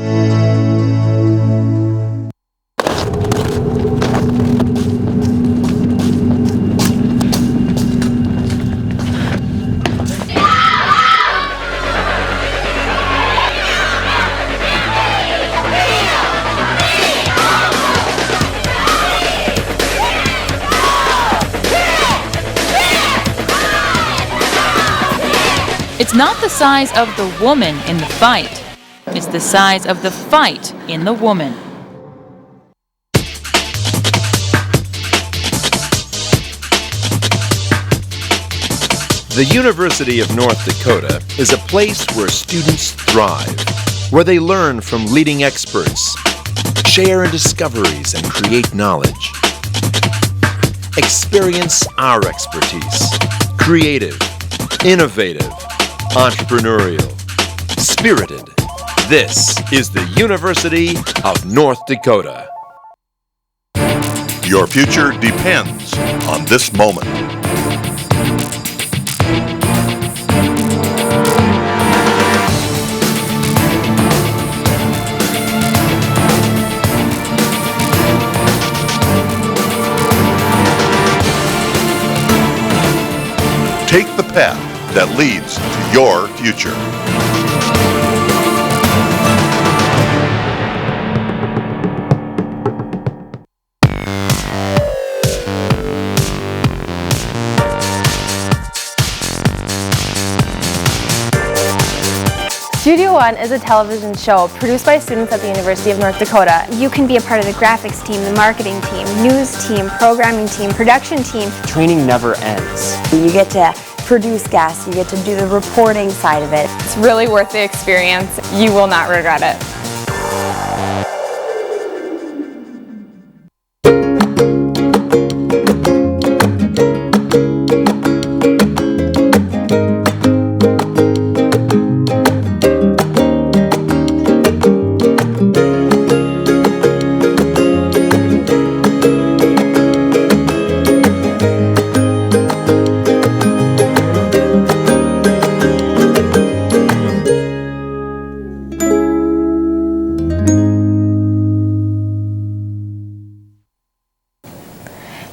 It's not the size of the woman in the fight. It's the size of the fight in the woman. The University of North Dakota is a place where students thrive, where they learn from leading experts, share in discoveries and create knowledge. Experience our expertise. Creative, innovative, entrepreneurial, spirited. This is the University of North Dakota. Your future depends on this moment. Take the path that leads to your future. Studio One is a television show produced by students at the University of North Dakota. You can be a part of the graphics team, the marketing team, news team, programming team, production team. Training never ends. You get to produce guests, you get to do the reporting side of it. It's really worth the experience. You will not regret it.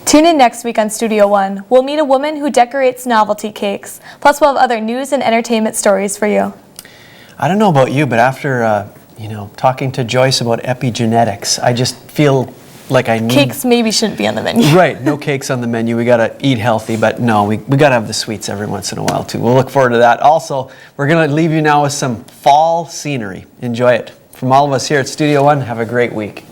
Tune in next week on Studio One. We'll meet a woman who decorates novelty cakes. Plus, we'll have other news and entertainment stories for you. I don't know about you, but after talking to Joyce about epigenetics, I just feel like I need... Cakes maybe shouldn't be on the menu. Right, no cakes on the menu. We gotta eat healthy, but no, we gotta have the sweets every once in a while too. We'll look forward to that. Also, we're gonna leave you now with some fall scenery. Enjoy it. From all of us here at Studio One, have a great week.